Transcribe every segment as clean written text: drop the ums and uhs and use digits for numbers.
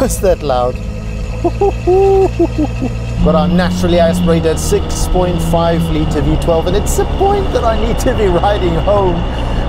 Was that loud? Got our naturally aspirated 6.5 litre V12, and it's the point that I need to be riding home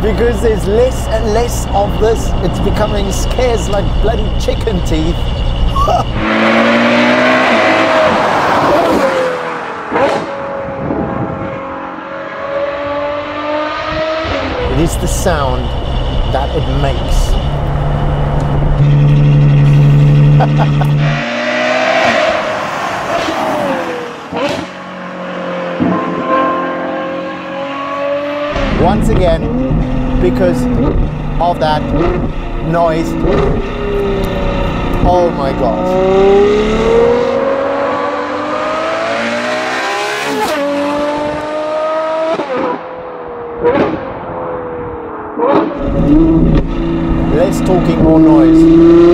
because there's less and less of this. It's becoming scarce like bloody chicken teeth. It is the sound that it makes. Once again, because of that noise. Oh my gosh. Less talking, more noise.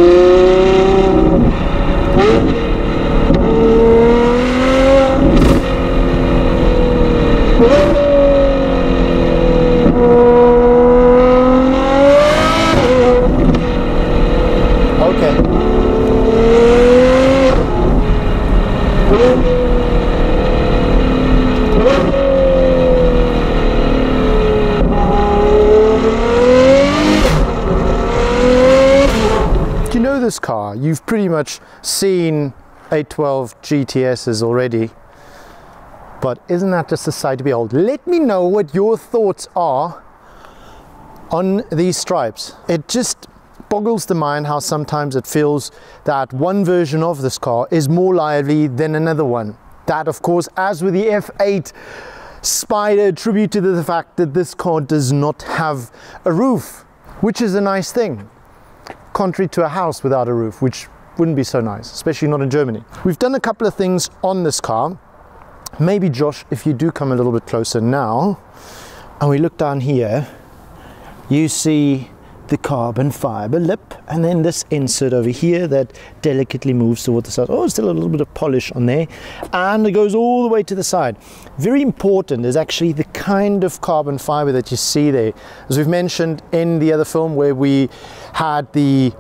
This car, you've pretty much seen 812 GTSs already, but isn't that just a sight to behold? Let me know what your thoughts are on these stripes. It just boggles the mind how sometimes it feels that one version of this car is more lively than another one. That, of course, as with the F8 Spider, tribute to the fact that this car does not have a roof, which is a nice thing. Contrary to a house without a roof, which wouldn't be so nice, especially not in Germany. We've done a couple of things on this car. Maybe Josh, if you do come a little bit closer now, and we look down here, you see the carbon fiber lip, and then this insert over here that delicately moves toward the side. Oh, still a little bit of polish on there, and it goes all the way to the side. Very important is actually the kind of carbon fiber that you see there. As we've mentioned in the other film where we had the,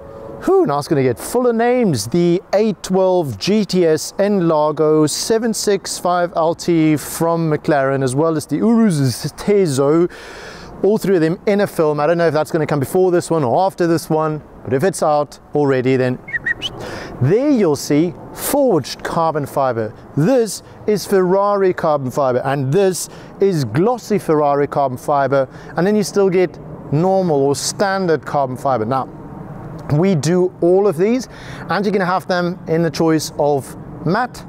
now it's going to get fuller names, the 812 GTS N Largo 765 LT from McLaren, as well as the Urus Tezo. All three of them in a film. I don't know if that's going to come before this one or after this one, but if it's out already, then there you'll see forged carbon fiber. This is Ferrari carbon fiber, and this is glossy Ferrari carbon fiber, and then you still get normal or standard carbon fiber. Now, we do all of these, and you're going to have them in the choice of matte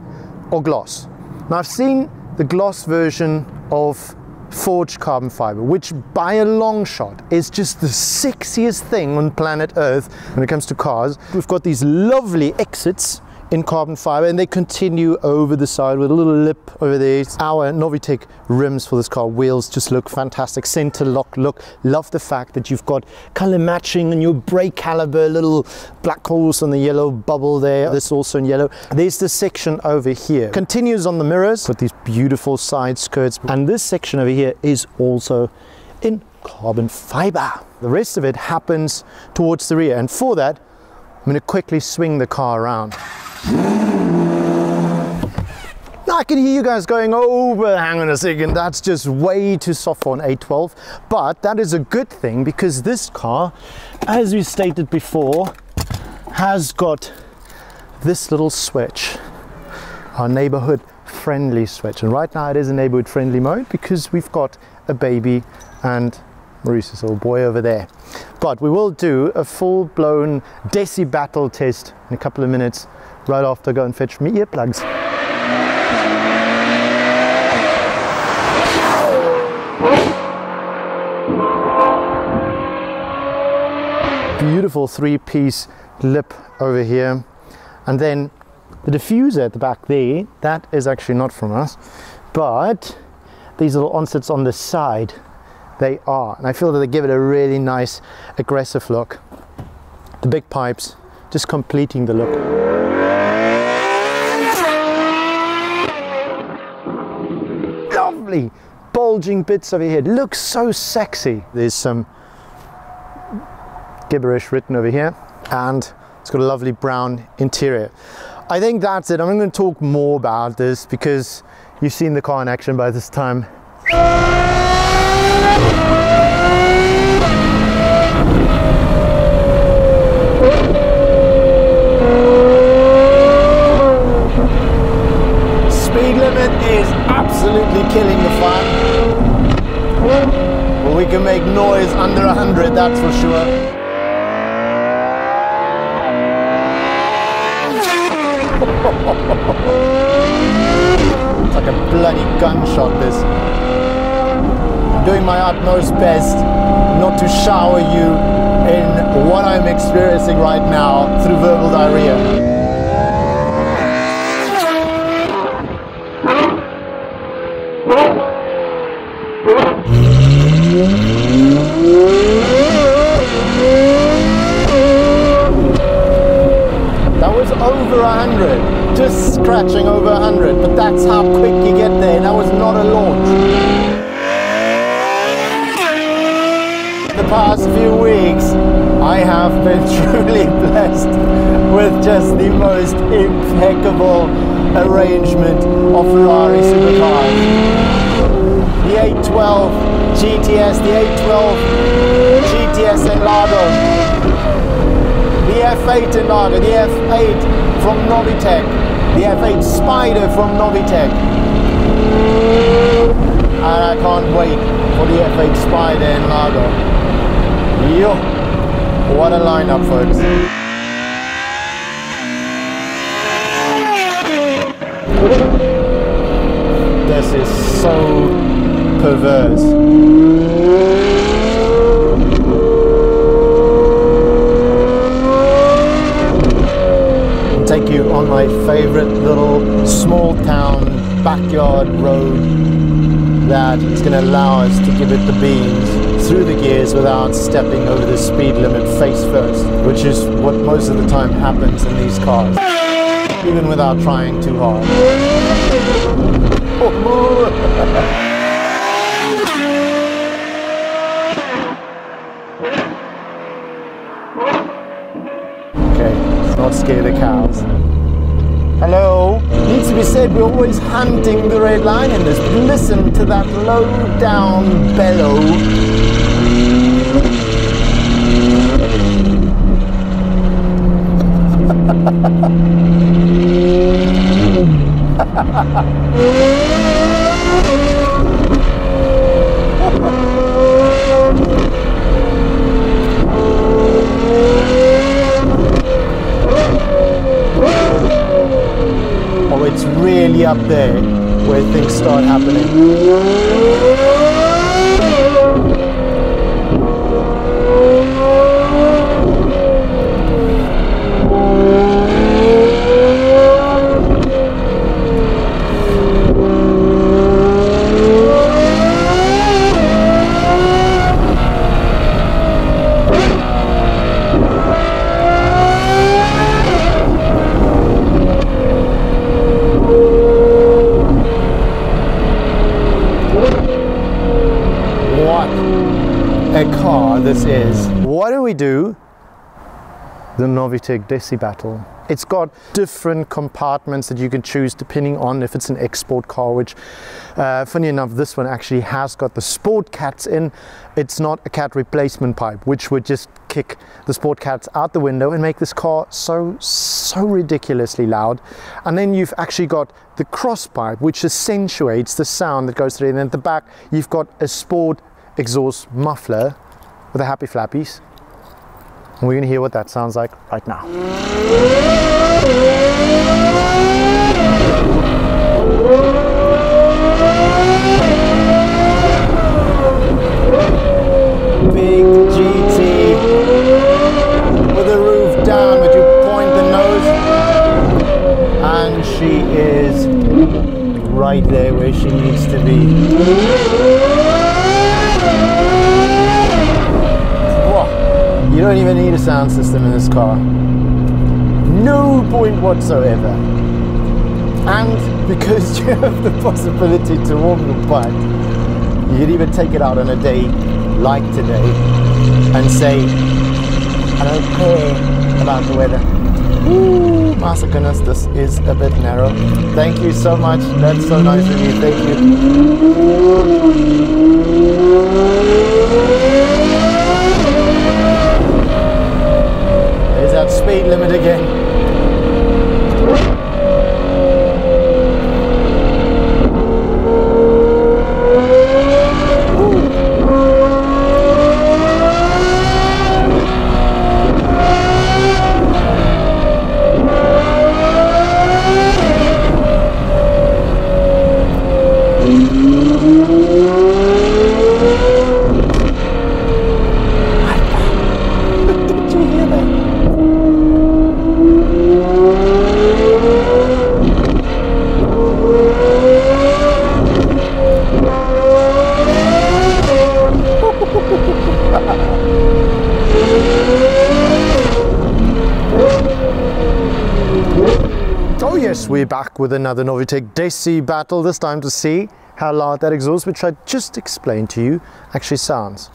or gloss. Now, I've seen the gloss version of forged carbon fiber, which by a long shot is just the sexiest thing on planet Earth when it comes to cars. We've got these lovely exits in carbon fiber, and they continue over the side with a little lip over there. Our NOVITEC rims for this car, wheels just look fantastic. Center lock look. Love the fact that you've got color matching on your brake caliber, little black holes on the yellow bubble there. This also in yellow. There's this section over here. Continues on the mirrors with these beautiful side skirts, and this section over here is also in carbon fiber. The rest of it happens towards the rear, and for that I'm going to quickly swing the car around. Now I can hear you guys going, oh, but hang on a second, that's just way too soft for an 812. But that is a good thing, because this car, as we stated before, has got this little switch, our neighborhood friendly switch. And right now it is a neighborhood friendly mode because we've got a baby and Maurice's little boy over there. But we will do a full-blown deci battle test in a couple of minutes, right after I go and fetch my earplugs. Beautiful three-piece lip over here, and then the diffuser at the back there, that is actually not from us, but these little onsets on the side, they are, and I feel that they give it a really nice aggressive look. The big pipes just completing the look. Lovely bulging bits over here, it looks so sexy. There's some gibberish written over here, and It's got a lovely brown interior. I think that's it. I'm not going to talk more about this because you've seen the car in action by this time. Speed limit is absolutely killing the fun. Well, we can make noise under 100, that's for sure. It's like a bloody gunshot, this. I'm doing my utmost best not to shower you in what I'm experiencing right now through verbal diarrhea. That was over 100, just scratching over 100, but that's how quick you get there. That was not a launch. The past few weeks, I have been truly blessed with just the most impeccable arrangement of Ferrari supercars. The 812 GTS, the 812 GTS in Lago, the F8 in Lago, the F8 from NOVITEC, the F8 Spider from NOVITEC, and I can't wait for the F8 Spider in Lago. Yo, what a lineup, folks. This is so perverse. I'll take you on my favorite little small town backyard road that is going to allow us to give it the beans through the gears without stepping over the speed limit face first, which is what most of the time happens in these cars, even without trying too hard. Okay, let's not scare the cows. Hello? Needs to be said, we're always hunting the red line in this, but listen to that low down bellow. Oh, it's really up there where things start happening. A car this is. Why do we do the NOVITEC Desi Battle? It's got different compartments that you can choose depending on if it's an export car, which funny enough, this one actually has got the sport cats in. It's not a cat replacement pipe, which would just kick the sport cats out the window and make this car so ridiculously loud. And then you've actually got the cross pipe, which accentuates the sound that goes through. And then at the back, you've got a sport exhaust muffler with the happy flappies. And we're going to hear what that sounds like right now. Big GT with the roof down, but you point the nose, and she is right there where she needs to be. You don't even need a sound system in this car. No point whatsoever. And because you have the possibility to warm the bike, you can even take it out on a day like today and say, I don't care about the weather. Ooh, my goodness, this is a bit narrow. Thank you so much. That's so nice of you. Thank you. There's that speed limit again. Oh yes, we're back with another Novitec Desi battle, this time to see how loud that exhaust, which I just explained to you, actually sounds.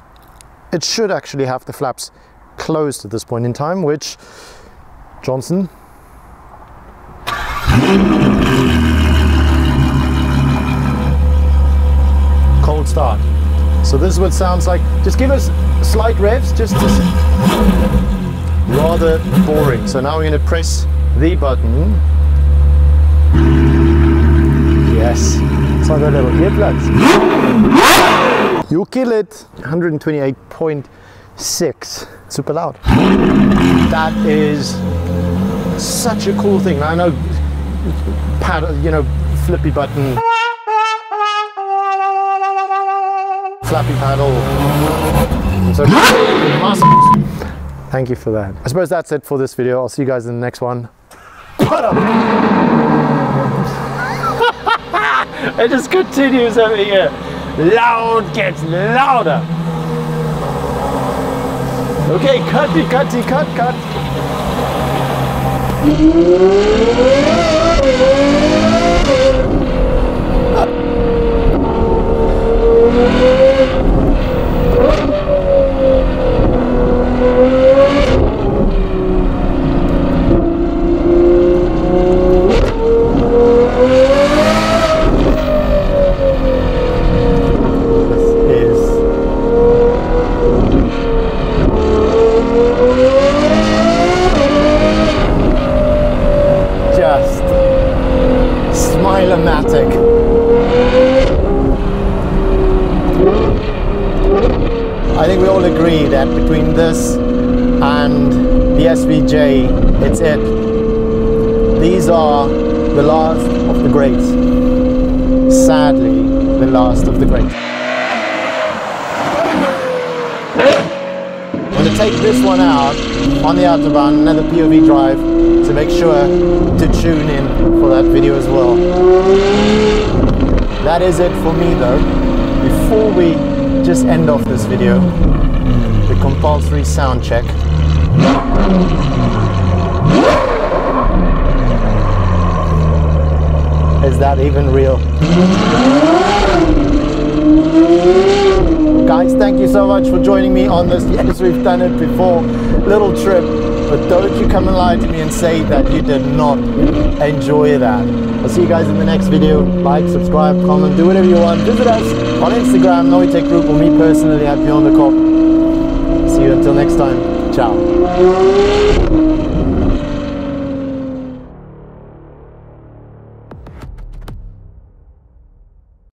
It should actually have the flaps closed at this point in time, which Johnson. Cold start. So this is what it sounds like. Just give us slight revs, just to rather boring. So now we're going to press the button. Yes, it's like a little earplugs. You kill it. 128.6, super loud. That is such a cool thing. I know, flippy button, flappy paddle. So, thank you for that. I suppose that's it for this video. I'll see you guys in the next one. Put up. It just continues over here. Loud gets louder. Okay, cut. I think we all agree that between this and the SVJ, it's it. These are the last of the greats. Sadly, the last of the greats. I'm going to take this one out on the Autobahn, another POV drive, so make sure to tune in for that video as well. That is it for me though. Before we just end off this video, the compulsory sound check. Is that even real? Guys, thank you so much for joining me on this. Yes, we've done it before. Little trip, but don't you come and lie to me and say that you did not enjoy that. I'll see you guys in the next video. Like, subscribe, comment, do whatever you want. Visit us on Instagram, NOVITEC GROUP, or me personally at Beyond the Cop. See you until next time. Ciao.